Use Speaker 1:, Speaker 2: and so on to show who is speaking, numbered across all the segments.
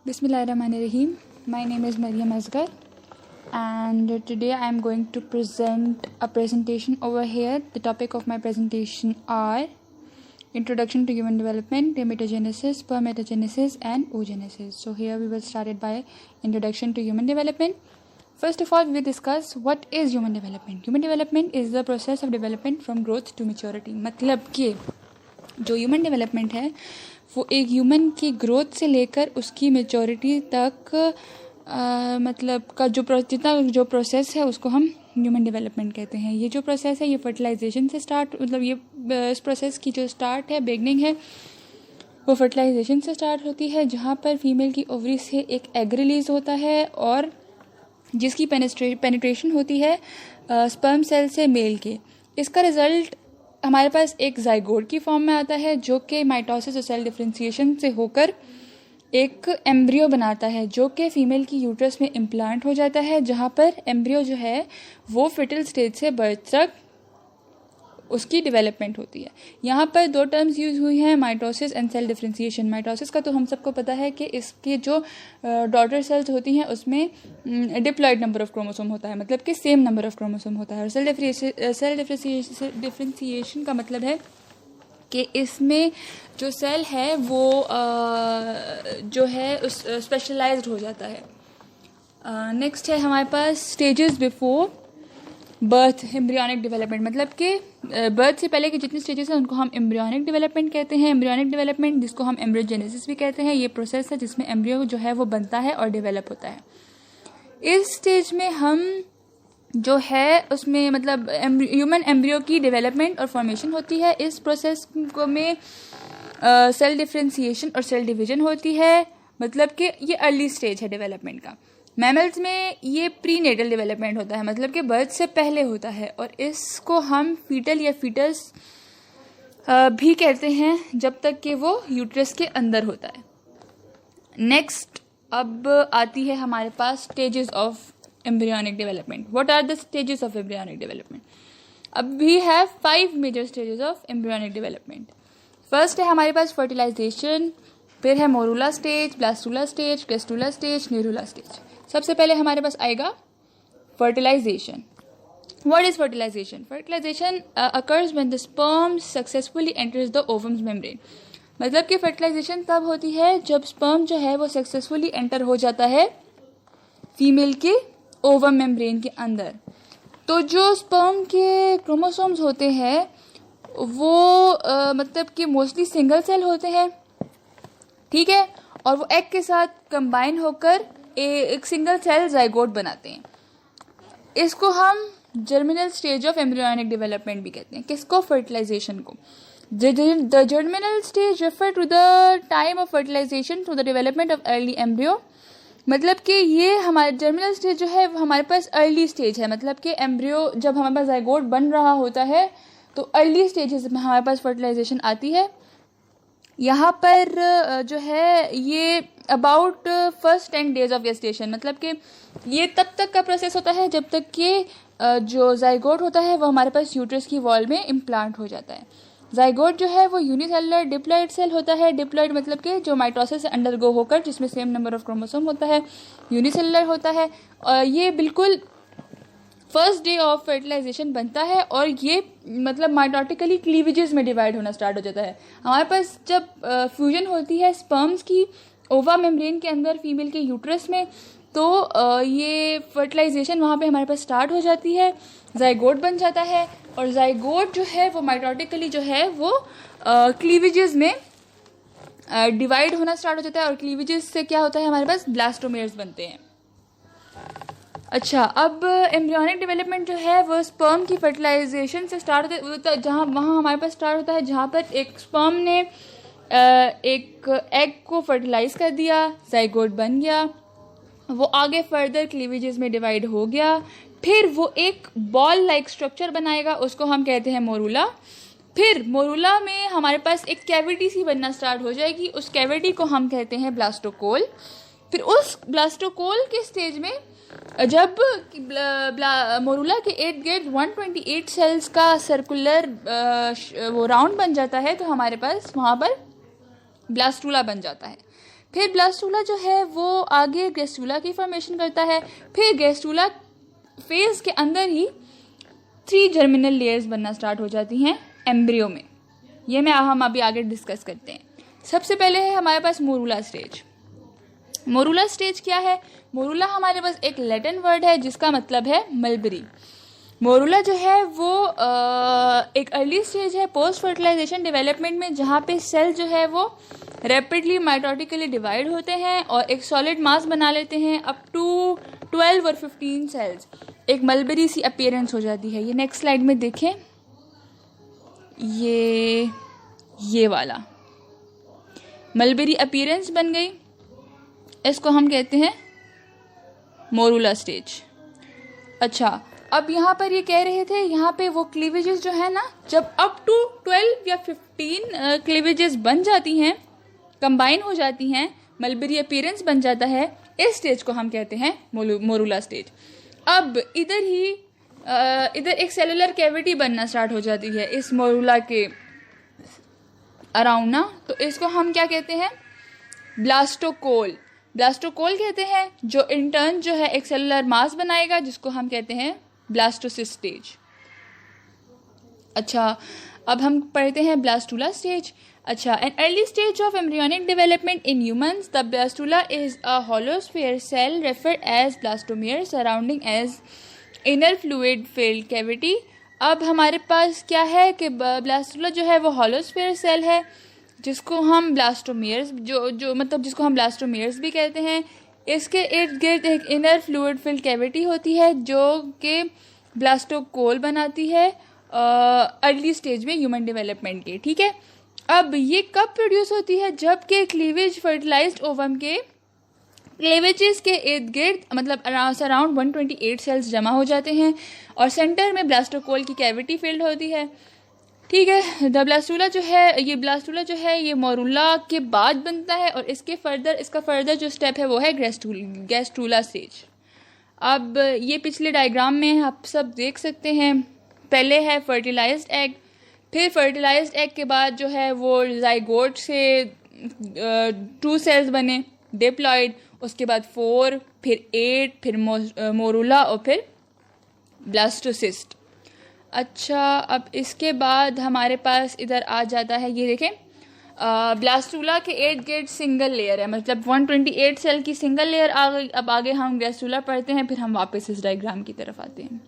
Speaker 1: Bismillahirrahmanirrahim. My name is Maryam Asghar and today I am going to present a presentation over here. The topic of my presentation are Introduction to Human Development, Gametogenesis, Spermatogenesis and Oogenesis. So here we will start it by Introduction to Human Development. First of all, we will discuss what is human development. Human development is the process of development from growth to maturity. मतलब कि जो human development है वो एक human की growth से लेकर उसकी मेचोरिटी तक मतलब का जितना जो प्रोसेस है उसको हम ह्यूमन डेवलपमेंट कहते हैं. ये जो प्रोसेस है ये फर्टिलाइजेशन से स्टार्ट मतलब ये इस प्रोसेस की जो स्टार्ट है बिगनिंग है वो फर्टिलाइजेशन से स्टार्ट होती है, जहाँ पर फीमेल की ओवरी से एक एग रिलीज होता है और जिसकी पेनिट्रेशन होती है स्पर्म सेल से मेल के. इसका रिजल्ट हमारे पास एक जाइगोट की फॉर्म में आता है जो कि माइटोसिस और सेल डिफरेंशिएशन से होकर एक एम्ब्रियो बनाता है जो कि फीमेल की यूट्रस में इम्प्लांट हो जाता है, जहाँ पर एम्ब्रियो जो है वो फिटल स्टेज से बर्थ तक उसकी डेवलपमेंट होती है. यहाँ पर दो टर्म्स यूज हुई हैं, mitosis and cell differentiation. Mitosis का तो हम सबको पता है कि इसकी जो डॉटर सेल्स होती हैं उसमें डिप्लॉइड नंबर ऑफ क्रोमोसोम होता है, मतलब कि सेम नंबर ऑफ क्रोमोसोम होता है. और सेल डिफरेंशिएशन का मतलब है कि इसमें जो सेल है वो जो है उस स्पेशलाइज्ड हो जाता है. नेक्स्ट है हमारे पास stages before birth embryonic development. मतलब कि बर्थ से पहले के जितने स्टेजेस हैं उनको हम एम्ब्रियोनिक डेवलपमेंट कहते हैं. एम्ब्रियोनिक डेवलपमेंट जिसको हम एम्ब्रियोजेनेसिस भी कहते हैं, ये प्रोसेस है जिसमें एम्ब्रियो जो है वो बनता है और डेवलप होता है. इस स्टेज में हम जो है उसमें मतलब ह्यूमन एम्ब्रियो की डेवलपमेंट और फॉर्मेशन होती है. इस प्रोसेस में सेल डिफरेंशिएशन और सेल डिवीजन होती है, मतलब कि ये अर्ली स्टेज है डेवलपमेंट का. मैमल्स में ये प्री नेटल डेवलपमेंट होता है, मतलब कि बर्थ से पहले होता है और इसको हम फीटल या फीटस भी कहते हैं जब तक कि वो यूट्रस के अंदर होता है. नेक्स्ट अब आती है हमारे पास stages of embryonic development. What are the stages of embryonic development? अब we have 5 major stages of embryonic development. First है हमारे पास फर्टिलाइजेशन, फिर है morula stage, blastula stage, gastrula stage, neurula stage. सबसे पहले हमारे पास आएगा fertilisation. What is fertilisation? Fertilisation occurs when the sperm successfully enters the ovum's membrane. मतलब कि फर्टिलाइजेशन तब होती है जब स्पर्म जो है वो सक्सेसफुली एंटर हो जाता है फीमेल के ओवम मेम्ब्रेन के अंदर. तो जो स्पर्म के क्रोमोसोम्स होते हैं वो मतलब कि मोस्टली सिंगल सेल होते हैं, ठीक है, और वो एग के साथ कंबाइन होकर एक सिंगल सेल जाइगोट बनाते हैं. इसको हम germinal stage of embryonic development भी कहते हैं. किसको? फर्टिलाइजेशन को. The germinal stage refer to the time of fertilisation to the development of early embryo. मतलब कि ये हमारे जर्मिनल स्टेज जो है हमारे पास अर्ली स्टेज है, मतलब कि एम्ब्रियो जब हमारे पास जाइगोट बन रहा होता है तो अर्ली स्टेजेस में हमारे पास फर्टिलाइजेशन आती है. यहाँ पर जो है ये about first 10 days of gestation, मतलब कि ये तब तक का प्रोसेस होता है जब तक कि जो जाइगोट होता है वो हमारे पास यूट्रस की वॉल में इम्प्लांट हो जाता है. जाइगोट जो है वो यूनिसेलुलर डिप्लॉइड सेल होता है. डिप्लॉइड मतलब कि जो माइटोसिस से अंडरगो होकर जिसमें सेम नंबर ऑफ क्रोमोसोम होता है, यूनिसेलुलर होता है. और ये बिल्कुल फर्स्ट डे ऑफ फर्टिलाइजेशन बनता है और ये मतलब माइटोटिकली क्लीवेजेस में डिवाइड होना स्टार्ट हो जाता है. हमारे पास जब फ्यूजन होती है स्पर्म्स की ओवा मेम्ब्रेन के अंदर फीमेल के यूट्रस में, तो ये फर्टिलाइजेशन वहाँ पे हमारे पास स्टार्ट हो जाती है, जाइगोट बन जाता है और जाइगोट जो है वो माइटोटिकली जो है वो क्लीवेजेस में डिवाइड होना स्टार्ट हो जाता है और क्लीवेजेस से क्या होता है हमारे पास ब्लास्टोमेर्स बनते हैं. अच्छा, अब एम्ब्रियोनिक डेवलपमेंट जो है वो स्पर्म की फर्टिलाइजेशन से स्टार्ट होता है, जहाँ वहाँ हमारे पास स्टार्ट होता है जहाँ पर एक स्पर्म ने एक एग को फर्टिलाइज कर दिया, जाइगोट बन गया, वो आगे फर्दर क्लीवेजेस में डिवाइड हो गया, फिर वो एक बॉल लाइक स्ट्रक्चर बनाएगा, उसको हम कहते हैं मोरूला. फिर मोरूला में हमारे पास एक कैविटी सी बनना स्टार्ट हो जाएगी, उस कैविटी को हम कहते हैं ब्लास्टोकोल. फिर उस ब्लास्टोकोल के स्टेज में जब मोरूला के इर्द गिर्द 128 सेल्स का सर्कुलर वो राउंड बन जाता है तो हमारे पास वहाँ पर ब्लास्टूला बन जाता है. फिर ब्लास्टूला जो है वो आगे गैस्ट्रूला की फॉर्मेशन करता है। फिर गैस्ट्रूला फेज के अंदर ही 3 जर्मिनल लेयर्स बनना स्टार्ट हो जाती हैं एम्ब्रियो में। ये हम अभी आगे डिस्कस करते हैं। सबसे पहले है हमारे पास मोरूला स्टेज। मोरूला स्टेज क्या है? मोरूला हमारे पास एक लैटिन वर्ड है जिसका मतलब है मलबरी। मोरूला जो है वो एक अर्ली स्टेज है पोस्ट फर्टिलाइजेशन डेवलपमेंट में, जहाँ पे सेल जो है वो रैपिडली माइटोटिकली डिवाइड होते हैं और एक सॉलिड मास बना लेते हैं। अप टू 12 और 15 सेल्स एक मलबरी सी अपीयरेंस हो जाती है। ये नेक्स्ट स्लाइड में देखें, ये वाला मलबरी अपीयरेंस बन गई, इसको हम कहते हैं मोरूला स्टेज। अच्छा, अब यहाँ पर ये कह रहे थे, यहाँ पे वो क्लीवेजेस जो है ना, जब अप टू 12 या 15 क्लीवेजेस बन जाती हैं, कंबाइन हो जाती हैं, मलबरी अपीयरेंस बन जाता है, इस स्टेज को हम कहते हैं मोरूला स्टेज। अब इधर एक सेलुलर कैविटी बनना स्टार्ट हो जाती है इस मोरूला के अराउंड ना, तो इसको हम क्या कहते हैं? ब्लास्टोकोल। ब्लास्टोकोल कहते हैं, जो इंटर्न जो है एक सेलुलर मास बनाएगा जिसको हम कहते हैं ब्लास्टोसिस्ट स्टेज। अच्छा, अब हम पढ़ते हैं ब्लास्टूला स्टेज। अच्छा, an early stage of embryonic development in humans, the blastula is a hollow sphere cell referred as blastomere surrounding as inner fluid filled cavity. अब हमारे पास क्या है कि ब्लास्टूला जो है वो होलो स्फीयर सेल है जिसको हम ब्लास्टोमियर्स जिसको हम ब्लास्टोमियर्स भी कहते हैं। इसके इर्द गिर्द एक इनर फ्लूइड फिल्ड कैविटी होती है जो कि ब्लास्टोकोल बनाती है अर्ली स्टेज में ह्यूमन डेवलपमेंट के। ठीक है, अब ये कब प्रोड्यूस होती है? जबकि क्लीवेज फर्टिलाइज्ड ओवम के क्लीवेजेस के इर्द गिर्द मतलब अराउंड 128 सेल्स जमा हो जाते हैं और सेंटर में ब्लास्टोकोल की कैविटी फिल्ड होती है। ठीक है, ब्लास्टूला जो है ये मोरूला के बाद बनता है और इसका फर्दर जो स्टेप है वो है गैस्ट्रूला स्टेज। अब ये पिछले डायग्राम में आप सब देख सकते हैं। पहले है फर्टिलाइज्ड एग, फिर फर्टिलाइज्ड एग के बाद जो है वो जाइगोट से 2 सेल्स बने डिप्लॉइड, उसके बाद 4, फिर 8, फिर मोरूला और फिर ब्लास्टोसिस्ट। अच्छा, अब इसके बाद हमारे पास इधर आ जाता है, ये देखें ब्लास्टूला के 8 गिर्द सिंगल लेयर है, मतलब 128 सेल की सिंगल लेयर आ गई। अब आगे हम गैस्ट्रूला पढ़ते हैं, फिर हम वापस इस डायग्राम की तरफ आते हैं।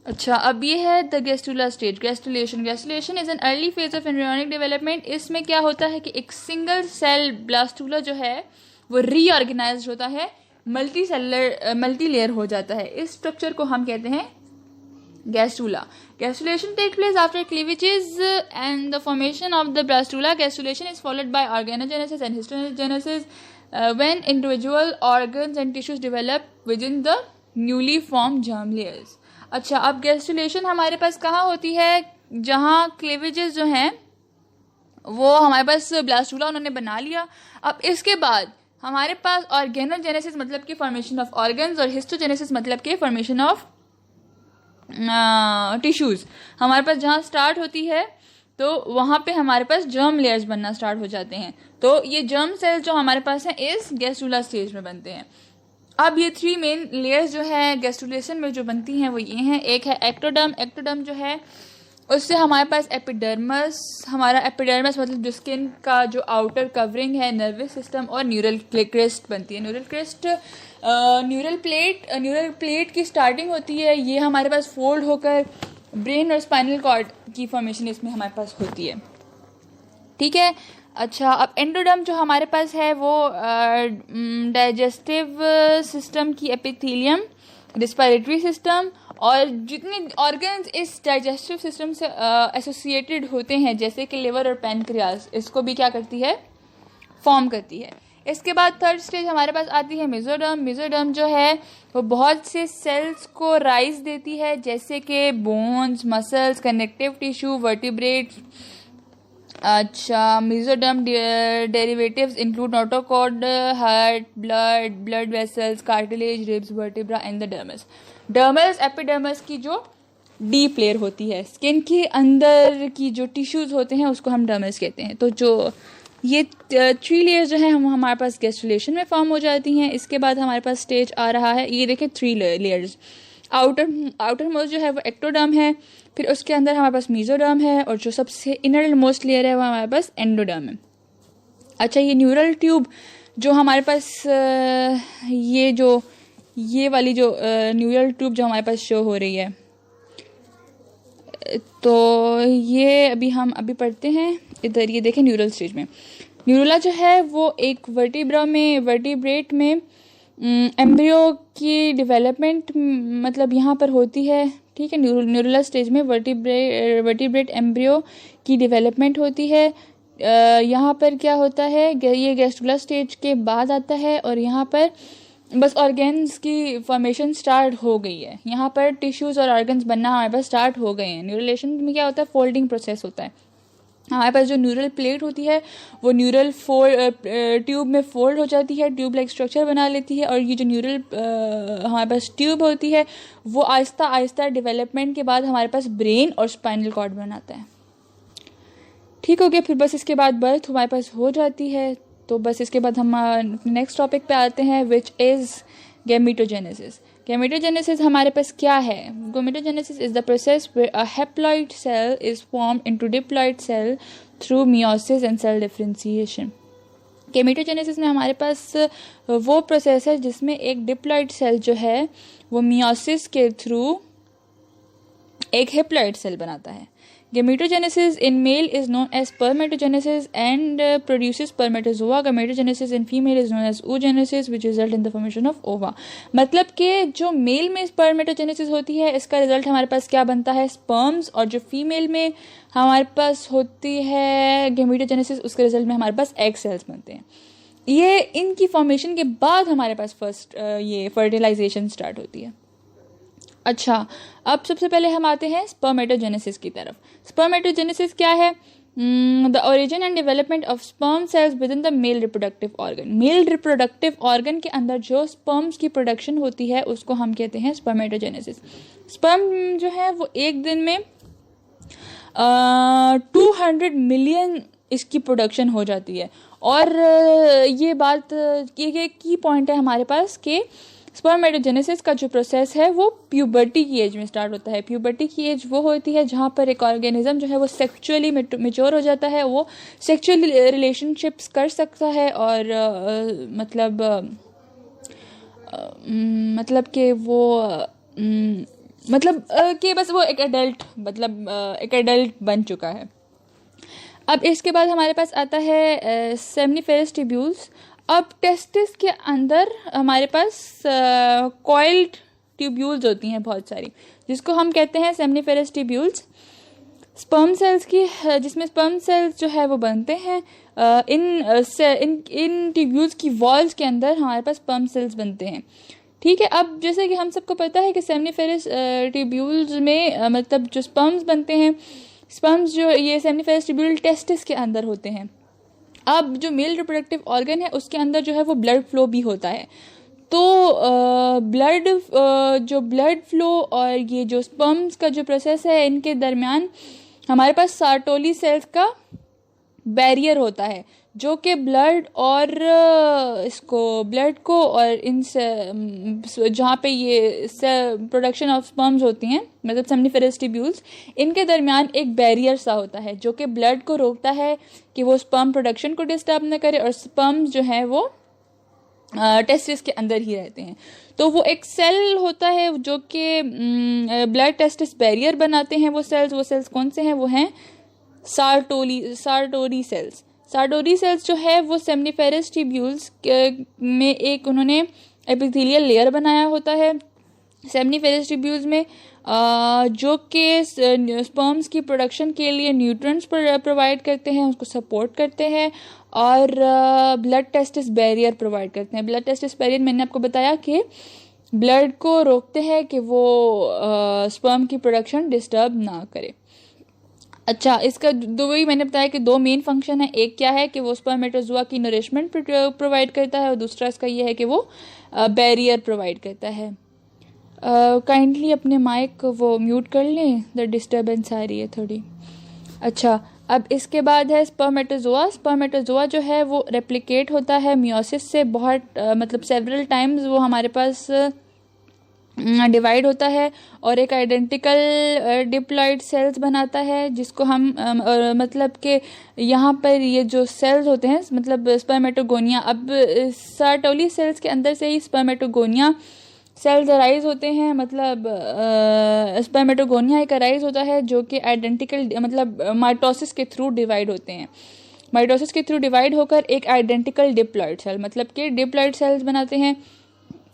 Speaker 1: अच्छा, अब ये है the gastrula stage. Gastrulation is an early phase of embryonic development. इसमें क्या होता है कि एक सिंगल सेल ब्लास्टूला जो है वो रीऑर्गेनाइज्ड होता है, मल्टी लेयर हो जाता है। इस स्ट्रक्चर को हम कहते हैं gastrula. Gastrulation takes place after cleavages and the formation of the blastula. Gastrulation is followed by organogenesis and histogenesis when individual organs and tissues develop within the newly formed germ layers. अच्छा, अब gastrulation हमारे पास कहाँ होती है? जहाँ cleavages जो हैं वो हमारे पास ब्लास्टूला उन्होंने बना लिया। अब इसके बाद हमारे पास ऑर्गेनोजेनेसिस मतलब कि फॉर्मेशन ऑफ ऑर्गन्स और हिस्टोजेनेसिस मतलब कि फॉर्मेशन ऑफ टिश्यूज हमारे पास जहाँ स्टार्ट होती है, तो वहाँ पे हमारे पास जर्म लेयर्स बनना स्टार्ट हो जाते हैं। तो ये जर्म सेल्स जो हमारे पास हैं इस गैस्ट्रूला स्टेज में बनते हैं। अब ये 3 मेन लेयर्स जो है गैस्ट्रुलेशन में जो बनती हैं वो ये हैं। एक है एक्टोडर्म। एक्टोडर्म जो है उससे हमारे पास एपिडर्मस, हमारा एपिडर्मस मतलब जो स्किन का जो आउटर कवरिंग है, नर्वस सिस्टम और न्यूरल क्रेस्ट बनती है। न्यूरल प्लेट की स्टार्टिंग होती है, ये हमारे पास फोल्ड होकर ब्रेन और स्पाइनल कॉर्ड की फॉर्मेशन इसमें हमारे पास होती है। ठीक है, अच्छा, अब एंडोडर्म जो हमारे पास है वो डाइजेस्टिव सिस्टम की एपिथेलियम, रिस्पिरेटरी सिस्टम और जितने ऑर्गन्स इस डाइजेस्टिव सिस्टम से एसोसिएटेड होते हैं जैसे कि लिवर और पैनक्रियास, इसको भी क्या करती है? फॉर्म करती है। इसके बाद थर्ड स्टेज हमारे पास आती है मेसोडर्म। मेसोडर्म जो है वो बहुत से सेल्स को राइज देती है जैसे कि bones, muscles, connective tissue, vertebrates. अच्छा, mesoderm derivatives include notochord, heart, blood vessels, cartilage, ribs, vertebra and the dermis. Dermis epidermis की जो डीप लेयर होती है, स्किन के अंदर की जो टिश्यूज होते हैं उसको हम डर्मस कहते हैं। तो जो ये 3 लेयर्स जो है हमारे पास गैस्ट्रुलेशन में फॉर्म हो जाती हैं। इसके बाद हमारे पास स्टेज आ रहा है, ये देखें 3 लेयर्स। आउटर मोस्ट जो है वो एक्टोडर्म है, फिर उसके अंदर हमारे पास मेसोडर्म है, और जो सबसे इनर मोस्ट लेयर है वो हमारे पास एंडोडर्म है। अच्छा, ये न्यूरल ट्यूब जो हमारे पास ये वाली जो न्यूरल ट्यूब जो हमारे पास शो हो रही है, तो ये हम अभी पढ़ते हैं इधर। ये देखें न्यूरल स्टेज में न्यूरुला जो है वो एक वर्टिब्रेट में एम्ब्रियो की डेवलपमेंट मतलब यहाँ पर होती है। ठीक है, न्यूरुला स्टेज में वर्टिब्रेट एम्ब्रियो की डेवलपमेंट होती है। यहाँ पर क्या होता है, ये गैस्ट्रुला स्टेज के बाद आता है, और यहाँ पर बस ऑर्गन्स की फॉर्मेशन स्टार्ट हो गई है। यहाँ पर टिश्यूज़ और ऑर्गन्स बनना हमारे पास स्टार्ट हो गए हैं। न्यूरुलेशन में क्या होता है, फोल्डिंग प्रोसेस होता है। हमारे पास जो न्यूरल प्लेट होती है वो न्यूरल ट्यूब में फोल्ड हो जाती है, ट्यूब लाइक स्ट्रक्चर बना लेती है, और ये जो न्यूरल हमारे पास ट्यूब होती है वो आहिस्ता आहिस्ता डेवलपमेंट के बाद हमारे पास ब्रेन और स्पाइनल कॉर्ड बनाता है। ठीक हो गया। फिर बस इसके बाद बर्थ हमारे पास हो जाती है। तो बस इसके बाद हम नेक्स्ट टॉपिक पे आते हैं, विच इज़ गैमेटोजेनेसिस। गैमेटोजेनेसिस हमारे पास क्या है? Gametogenesis is the process where a haploid cell is formed into diploid cell through meiosis and cell differentiation. Gametogenesis में हमारे पास वो प्रोसेस है जिसमें एक डिप्लॉइड सेल जो है वो मियोसिस के थ्रू एक हैप्लॉइड सेल बनाता है। Gametogenesis in male is known as spermatogenesis and produces spermatozoa. Gametogenesis in female is known as oogenesis, which result in the formation of ova. मतलब कि जो मेल में spermatogenesis होती है इसका रिजल्ट हमारे पास क्या बनता है, स्पर्म्स, और जो फीमेल में हमारे पास होती है gametogenesis उसके रिजल्ट में हमारे पास एग सेल्स बनते हैं। ये इनकी फॉर्मेशन के बाद हमारे पास फर्स्ट ये फर्टिलाइजेशन स्टार्ट होती है। अच्छा, अब सबसे पहले हम आते हैं स्पर्मेटोजेनेसिस की तरफ। स्पर्मेटोजेनेसिस क्या है? The origin and development of sperm cells with in the male reproductive organ. Male reproductive organ के अंदर जो स्पर्म्स की प्रोडक्शन होती है उसको हम कहते हैं स्पर्मेटोजेनेसिस। स्पर्म जो है वो एक दिन में 200 मिलियन इसकी प्रोडक्शन हो जाती है। और ये बात ये की पॉइंट है हमारे पास कि स्पर्मेटोजेनेसिस का जो प्रोसेस है वो प्यूबर्टी की एज में स्टार्ट होता है। प्यूबर्टी की एज वो होती है जहाँ पर एक ऑर्गेनिज्म जो है वो सेक्सुअली मेच्योर हो जाता है, वो सेक्सुअल रिलेशनशिप्स कर सकता है, और मतलब कि वो कि बस वो एक एडल्ट बन चुका है। अब इसके बाद हमारे पास आता है सेमनीफेरस ट्यूब्यूल्स। अब टेस्टिस के अंदर हमारे पास कॉइल्ड ट्यूब्यूल्स होती हैं बहुत सारी, जिसको हम कहते हैं सेमनीफेरस ट्यूब्यूल्स। स्पर्म सेल्स की जिसमें स्पर्म सेल्स जो है वो बनते हैं। इन ट्यूब्यूल्स की वॉल्स के अंदर हमारे पास स्पर्म सेल्स बनते हैं। ठीक है, अब जैसे कि हम सबको पता है कि सेमनीफेरस ट्यूब्यूल्स में मतलब जो स्पर्म्स बनते हैं, स्पर्म्स जो ये सेमनीफेरस ट्यूब्यूल टेस्टिस के अंदर होते हैं। अब जो मेल रिप्रोडक्टिव ऑर्गन है उसके अंदर जो है वो ब्लड फ्लो भी होता है। तो ब्लड फ्लो और ये जो स्पर्म्स का जो प्रोसेस है इनके दरमियान हमारे पास सार्टोली सेल्स का बैरियर होता है, जो कि ब्लड को और इन जहाँ पे ये प्रोडक्शन ऑफ स्पर्म्स होती हैं मतलब सेमनीफेरस ट्यूब्यूल्स, इनके दरमियान एक बैरियर सा होता है जो कि ब्लड को रोकता है कि वो स्पर्म प्रोडक्शन को डिस्टर्ब न करे, और स्पर्म्स जो है वो टेस्टिस के अंदर ही रहते हैं। तो वो एक सेल होता है जो कि ब्लड टेस्टिस बैरियर बनाते हैं। वो सेल्स कौन से हैं? वो हैं सार्टोरी सेल्स। सार्टोरी सेल्स जो है वो सेमनीफेरस ट्यूब्यूल्स में एक उन्होंने एपिथेलियल लेयर बनाया होता है सेमनीफेरस ट्यूब्यूल्स में, जो कि स्पर्म्स की प्रोडक्शन के लिए न्यूट्रिएंट्स प्रोवाइड करते हैं, उसको सपोर्ट करते हैं, और ब्लड टेस्टिस बैरियर प्रोवाइड करते हैं। ब्लड टेस्टिस बैरियर मैंने आपको बताया कि ब्लड को रोकते हैं कि वो स्पर्म की प्रोडक्शन डिस्टर्ब ना करे। अच्छा, इसका वही मैंने बताया कि 2 मेन फंक्शन है। एक क्या है कि वो स्पर्मेटोजोआ की नरिशमेंट प्रोवाइड करता है, और दूसरा इसका ये है कि वो बैरियर प्रोवाइड करता है। काइंडली अपने माइक वो म्यूट कर लें, द डिस्टर्बेंस आ रही है थोड़ी। अच्छा, अब इसके बाद है स्पर्मेटोजोआ। स्पर्मेटोजोआ जो है वो रेप्लिकेट होता है मियोसिस से बहुत मतलब सेवरल टाइम्स वो हमारे पास डिवाइड होता है और एक आइडेंटिकल डिप्लॉइड सेल्स बनाता है, जिसको हम मतलब कि यहाँ पर ये जो सेल्स होते हैं मतलब स्पर्मेटोगोनिया, अब सर्टोली सेल्स के अंदर से ही स्पर्मेटोगोनिया सेल्स अराइज होते हैं, मतलब स्पर्मेटोगोनिया एक अराइज होता है जो कि आइडेंटिकल मतलब माइटोसिस के थ्रू डिवाइड होते हैं। माइटोसिस के थ्रू डिवाइड होकर एक आइडेंटिकल डिप्लॉइड सेल मतलब कि डिप्लॉइड सेल्स बनाते हैं।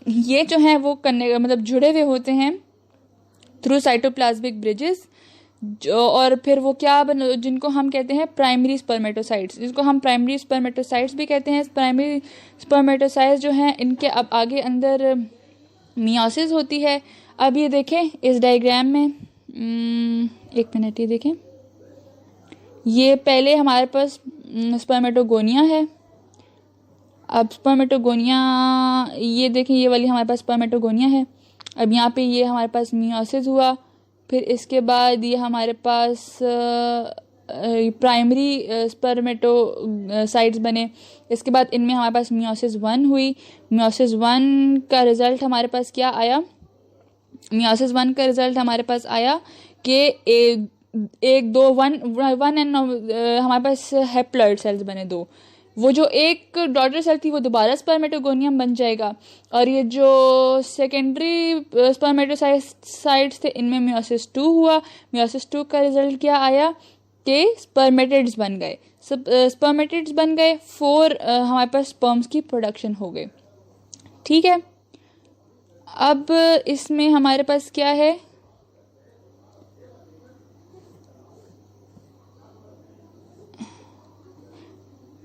Speaker 1: ये जो हैं वो करने मतलब जुड़े हुए होते हैं थ्रू साइटोप्लाज्मिक ब्रिजेस, जो और फिर वो क्या जिनको हम कहते हैं प्राइमरी स्पर्मेटोसाइट्स, जिसको हम प्राइमरी स्पर्मेटोसाइट्स भी कहते हैं। प्राइमरी स्पर्मेटोसाइट्स जो हैं इनके अब आगे अंदर मियोसिस होती है। अब ये देखें इस डायग्राम में, एक मिनट, ये देखें, ये पहले हमारे पास स्पर्मेटोगोनिया है। अब स्पर्मेटोगोनिया ये देखें, ये वाली हमारे पास स्पर्मेटोगोनिया है। अब यहाँ पे ये हमारे पास मियोसिस हुआ, फिर इसके बाद ये हमारे पास प्राइमरी स्पर्मेटोसाइट्स बने। इसके बाद इनमें हमारे पास मियोसिस 1 हुई। मियोसिस 1 का रिजल्ट हमारे पास क्या आया? मियोसिस 1 का रिजल्ट हमारे पास आया कि एक दो वन एंड हमारे पास हैप्लॉइड सेल्स बने 2। वो जो एक डॉटर सेल थी वो दोबारा स्पर्मेटोगोनियम बन जाएगा, और ये जो सेकेंडरी स्पर्मेटोसाइट्स थे इनमें मियोसिस 2 हुआ। मियोसिस 2 का रिजल्ट क्या आया कि स्पर्मेटिड्स बन गए। स्पर्मेटिड्स बन गए, 4 हमारे पास स्पर्म्स की प्रोडक्शन हो गई। ठीक है, अब इसमें हमारे पास क्या है,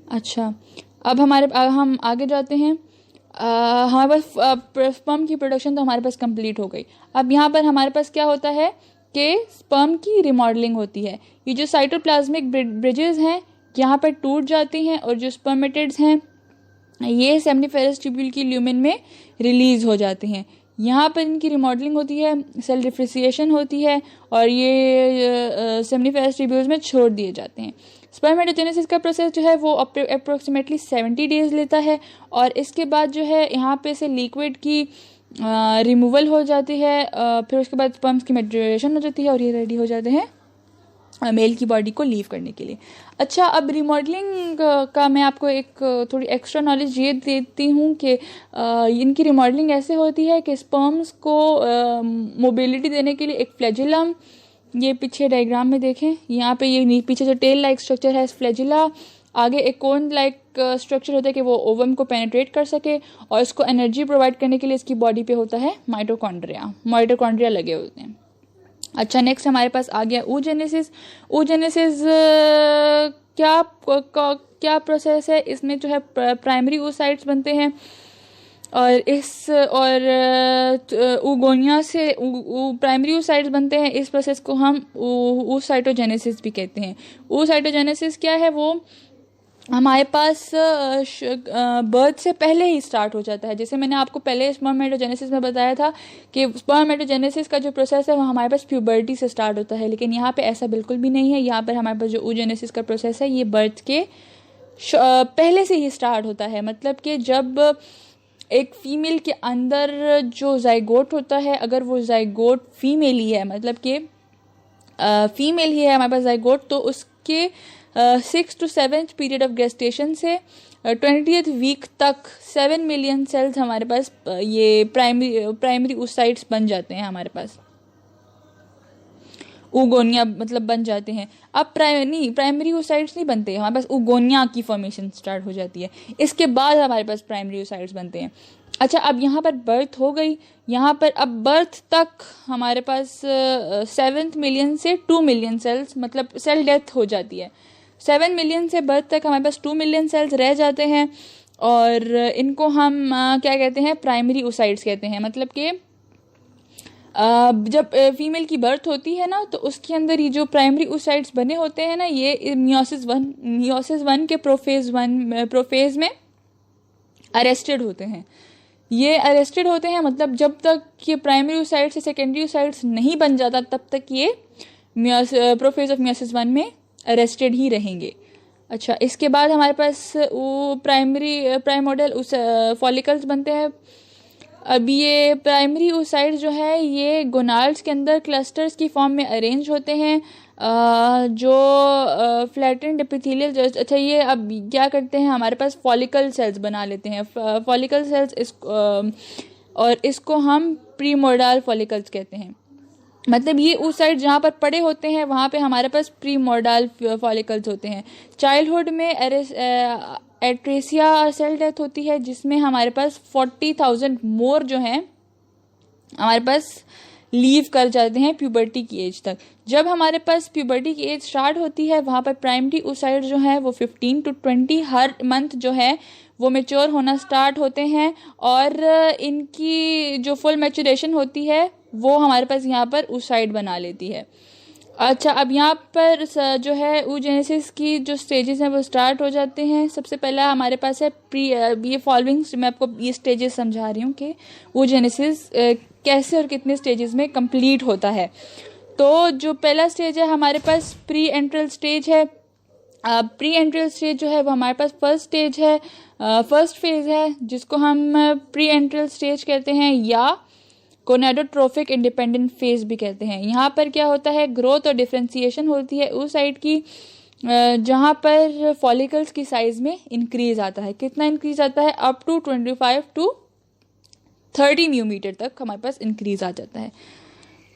Speaker 1: अच्छा अब हम आगे जाते हैं। हमारे पास स्पर्म की प्रोडक्शन तो हमारे पास कंप्लीट हो गई। अब यहाँ पर हमारे पास क्या होता है कि स्पर्म की रिमॉडलिंग होती है। ये जो साइटोप्लाज्मिक ब्रिजेस हैं यहाँ पर टूट जाती हैं और जो स्पर्मेटिड्स हैं ये सेमनीफेरस ट्यूब्यूल की ल्यूमेन में रिलीज हो जाते हैं। यहाँ पर इनकी रिमॉडलिंग होती है, सेल डिफ्रेंशिएशन होती है और ये सेमनीफेरस ट्यूब्यूल्स में छोड़ दिए जाते हैं। स्पर्मेटोजेनेसिस का प्रोसेस जो है वो अप्रोक्सीमेटली 70 डेज लेता है और इसके बाद जो है यहाँ पे से लिक्विड की रिमूवल हो जाती है। फिर उसके बाद स्पर्म्स की मैच्योरेशन हो जाती है और ये रेडी हो जाते हैं मेल की बॉडी को लीव करने के लिए। अच्छा, अब रिमॉडलिंग का मैं आपको एक थोड़ी एक्स्ट्रा नॉलेज ये देती हूँ कि इनकी रिमॉडलिंग ऐसे होती है कि स्पर्म्स को मोबिलिटी देने के लिए एक फ्लैजिलम, ये पीछे डायग्राम में देखें, यहाँ पे ये पीछे जो टेल लाइक स्ट्रक्चर है फ्लैजिला, आगे एक कोन लाइक स्ट्रक्चर होता है कि वो ओवम को पेनिट्रेट कर सके और इसको एनर्जी प्रोवाइड करने के लिए इसकी बॉडी पे होता है माइटोकॉन्ड्रिया लगे होते हैं। अच्छा, नेक्स्ट हमारे पास आ गया oogenesis। oogenesis क्या प्रोसेस है? इसमें जो है प्राइमरी oocytes बनते हैं और oogonia से प्राइमरी oocytes बनते हैं। इस प्रोसेस को हम oocytogenesis भी कहते हैं। oocytogenesis क्या है? वो हमारे पास बर्थ से पहले ही स्टार्ट हो जाता है। जैसे मैंने आपको पहले स्पर्मेटोजेनेसिस में बताया था कि स्पर्मेटोजेनेसिस का जो प्रोसेस है वो हमारे पास प्यूबर्टी से स्टार्ट होता है, लेकिन यहाँ पे ऐसा बिल्कुल भी नहीं है। यहाँ पर हमारे पास जो oogenesis का प्रोसेस है ये बर्थ के पहले से ही स्टार्ट होता है। मतलब कि जब एक फीमेल के अंदर जो जाइगोट होता है, अगर वो जाइगोट फीमेल ही है, मतलब कि फीमेल ही है हमारे पास जाइगोट, तो उसके 6 to 7th period of gestation से 20th वीक तक 7 मिलियन सेल्स हमारे पास ये प्राइमरी oocytes बन जाते हैं हमारे पास, oogonia मतलब बन जाते हैं। अब प्राइमरी oocytes नहीं बनते, हमारे पास oogonia की फॉर्मेशन स्टार्ट हो जाती है। इसके बाद हमारे पास प्राइमरी oocytes बनते हैं। अच्छा, अब यहाँ पर बर्थ हो गई। यहाँ पर अब बर्थ तक हमारे पास 7 मिलियन से 2 मिलियन सेल्स मतलब सेल डेथ हो जाती है। 7 मिलियन से बर्थ तक हमारे पास 2 मिलियन सेल्स रह जाते हैं और इनको हम क्या कहते हैं? प्राइमरी oocytes कहते हैं। मतलब कि जब फीमेल की बर्थ होती है ना, तो उसके अंदर ये जो प्राइमरी oocytes बने होते हैं ना, ये मियोसिस 1 के प्रोफेज में अरेस्टेड होते हैं। ये अरेस्टेड होते हैं मतलब जब तक ये प्राइमरी oocytes से सेकेंडरी oocytes नहीं बन जाता तब तक ये प्रोफेज ऑफ मियोसिस 1 में अरेस्टेड ही रहेंगे। अच्छा, इसके बाद हमारे पास वो प्राइमोर्डियल उस फॉलिकल्स बनते हैं। अब ये प्राइमरी oocytes जो है ये गोनाड्स के अंदर क्लस्टर्स की फॉर्म में अरेंज होते हैं, जो फ्लैटेंड एपिथेलियल। अच्छा, ये अब क्या करते हैं, हमारे पास फॉलिकल सेल्स बना लेते हैं। फॉलिकल सेल्स और इसको हम प्रीमोर्डाल फॉलिकल्स कहते हैं। मतलब ये उस साइड जहाँ पर पड़े होते हैं वहाँ पे हमारे पास प्रीमोर्डाल फॉलिकल्स होते हैं। चाइल्डहुड में एट्रेसिया सेल डेथ होती है, जिसमें हमारे पास 40,000 मोर जो हैं हमारे पास लीव कर जाते हैं प्यूबर्टी की एज तक। जब हमारे पास प्यूबर्टी की एज स्टार्ट होती है वहाँ पर प्राइमरी oocytes जो है वो 15 to 20 हर मंथ जो है वो मेच्योर होना स्टार्ट होते हैं, और इनकी जो फुल मैचुरेशन होती है वो हमारे पास यहाँ पर oocyte बना लेती है। अच्छा, अब यहाँ पर जो है oogenesis की जो स्टेजेस हैं वो स्टार्ट हो जाते हैं। सबसे पहला हमारे पास है ये फॉलोइंग, मैं आपको ये स्टेजेस समझा रही हूँ कि oogenesis कैसे और कितने स्टेजेस में कंप्लीट होता है। तो जो पहला स्टेज है हमारे पास प्री एंट्रल स्टेज है। प्री एंट्रल स्टेज जो है वो हमारे पास फर्स्ट स्टेज है, फर्स्ट फेज है, जिसको हम प्री एंट्रल स्टेज कहते हैं या गोनाडोट्रोफिक इंडिपेंडेंट फेज भी कहते हैं। यहाँ पर क्या होता है, ग्रोथ और डिफ्रेंसिएशन होती है उस साइड की जहाँ पर फॉलिकल्स की साइज में इंक्रीज आता है। कितना इंक्रीज आता है, अप टू 25 to 30 म्यूमीटर तक हमारे पास इंक्रीज आ जाता है।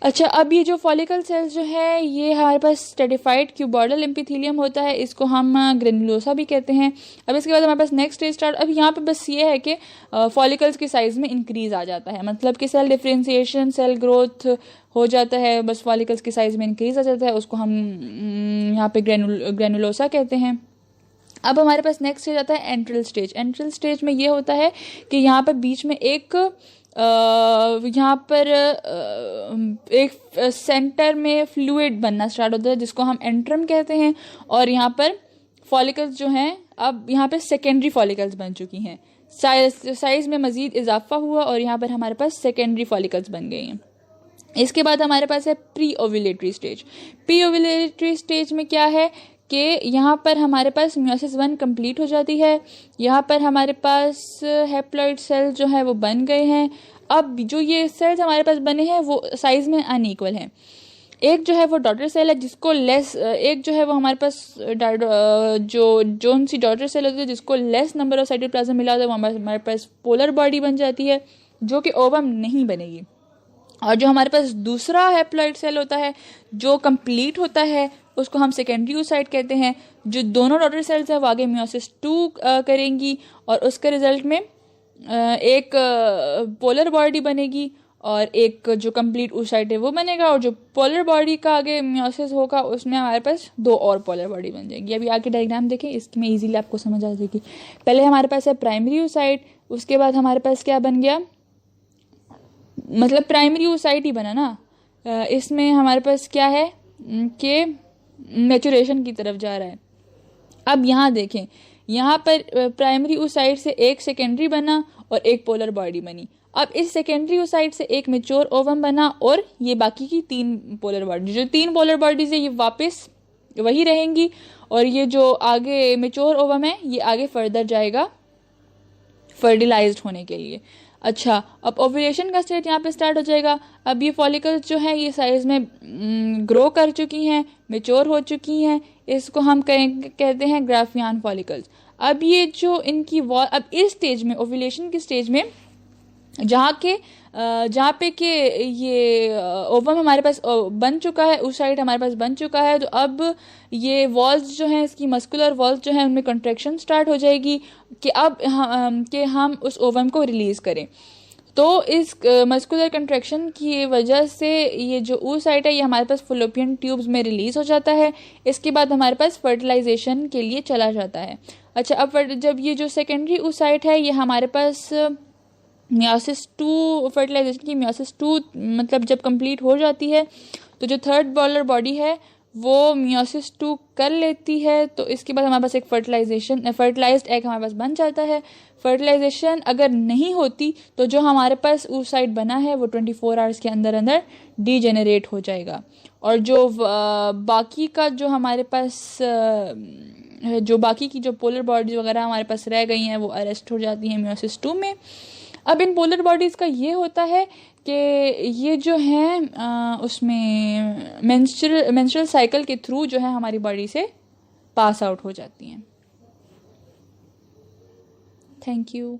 Speaker 1: अच्छा, अब ये जो फॉलिकल सेल्स जो है ये हमारे पास स्ट्रेटिफाइड क्यूबॉइडल एपिथेलियम होता है, इसको हम ग्रेनुलोसा भी कहते हैं। अब इसके बाद हमारे पास नेक्स्ट स्टेज स्टार्ट। अब यहाँ पे बस ये है कि फॉलिकल्स की साइज में इंक्रीज आ जाता है, मतलब कि सेल डिफरेंशिएशन, सेल ग्रोथ हो जाता है, बस फॉलिकल्स की साइज में इंक्रीज आ जाता है, उसको हम यहाँ पे ग्रेनुलोसा कहते हैं। अब हमारे पास नेक्स्ट स्टेज आता है एंट्रल स्टेज। एंट्रल स्टेज में ये होता है कि यहाँ पर बीच में एक सेंटर में फ्लूइड बनना स्टार्ट होता है, जिसको हम एंट्रम कहते हैं। और यहाँ पर फॉलिकल्स जो हैं अब यहाँ पर सेकेंडरी फॉलिकल्स बन चुकी हैं, साइज में मजीद इजाफा हुआ और यहाँ पर हमारे पास सेकेंडरी फॉलिकल्स बन गई हैं। इसके बाद हमारे पास है pre ovulatory stage. Pre ovulatory stage में क्या है कि यहाँ पर हमारे पास मियोसिस 1 कंप्लीट हो जाती है। यहाँ पर हमारे पास हैप्लॉइड सेल्स जो है वो बन गए हैं। अब जो ये सेल्स हमारे पास बने हैं वो साइज में अनइक्वल हैं। एक जो है वो डॉटर सेल है जिसको लेस, एक जो है वो हमारे पास जो सी डॉटर सेल होती है जिसको लेस नंबर ऑफ साइटोप्लाज्म मिला होता है, वो हमारे पास पोलर बॉडी बन जाती है जो कि ओवम नहीं बनेगी। और जो हमारे पास दूसरा हैप्लॉइड सेल होता है जो कंप्लीट होता है उसको हम सेकेंडरी oocyte कहते हैं। जो दोनों डॉटर सेल्स है वो आगे मियोसिस 2 करेंगी और उसके रिजल्ट में एक पोलर बॉडी बनेगी और एक जो कंप्लीट oocyte है वो बनेगा, और जो पोलर बॉडी का आगे मियोसिस होगा उसमें हमारे पास 2 और पोलर बॉडी बन जाएंगी। अभी आगे डायग्राम देखें, इसमें इजीली आपको समझ आ जाएगी। पहले हमारे पास है प्राइमरी oocyte, उसके बाद हमारे पास क्या बन गया, मतलब प्राइमरी oocyte ही बना ना। इसमें हमारे पास क्या है कि मैचुरेशन की तरफ जा रहा है। अब यहाँ देखें, यहाँ पर प्राइमरी oocyte से एक सेकेंडरी बना और एक पोलर बॉडी बनी। अब इस सेकेंडरी oocyte से एक मेच्योर ओवम बना और ये बाकी की 3 पोलर बॉडी, जो 3 पोलर बॉडीज है ये वापस वही रहेंगी और ये जो आगे मेच्योर ओवम है ये आगे फर्दर जाएगा फर्टिलाइज्ड होने के लिए। अच्छा, अब ओव्यूलेशन का स्टेज यहाँ पे स्टार्ट हो जाएगा। अब ये फॉलिकल्स जो हैं ये साइज में ग्रो कर चुकी हैं, मेच्योर हो चुकी हैं, इसको हम कहते हैं ग्राफियान फॉलिकल्स। अब ये जो इनकी वॉल, अब इस स्टेज में ओव्यूलेशन की स्टेज में जहाँ पे कि ये ओवम हमारे पास बन चुका है, उस साइड हमारे पास बन चुका है, तो अब ये वॉल्स जो हैं, इसकी मस्कुलर वॉल्स जो हैं उनमें कंट्रैक्शन स्टार्ट हो जाएगी कि अब हम उस ओवम को रिलीज करें। तो इस मस्कुलर कंट्रैक्शन की वजह से ये जो oocyte है ये हमारे पास फलोपियन ट्यूब्स में रिलीज हो जाता है। इसके बाद हमारे पास फर्टिलाइजेशन के लिए चला जाता है। अच्छा, अब जब ये जो सेकेंडरी oocyte है ये हमारे पास मियोसिस 2, फर्टिलाइजेशन की मियोसिस 2 मतलब जब कंप्लीट हो जाती है तो जो थर्ड पोलर बॉडी है वो मियोसिस 2 कर लेती है। तो इसके बाद हमारे पास एक फर्टिलाइज्ड एग हमारे पास बन जाता है। फर्टिलाइजेशन अगर नहीं होती तो जो हमारे पास oocyte बना है वो 24 आवर्स के अंदर अंदर डीजेनरेट हो जाएगा, और जो बाकी का जो हमारे पास जो बाकी की जो पोलर बॉडीज़ वगैरह हमारे पास रह गई हैं वो अरेस्ट हो जाती हैं मियोसिस 2 में। अब इन पोलर बॉडीज़ का ये होता है कि ये जो हैं उसमें मेंस्ट्रुअल साइकिल के थ्रू जो है हमारी बॉडी से पास आउट हो जाती हैं। Thank you.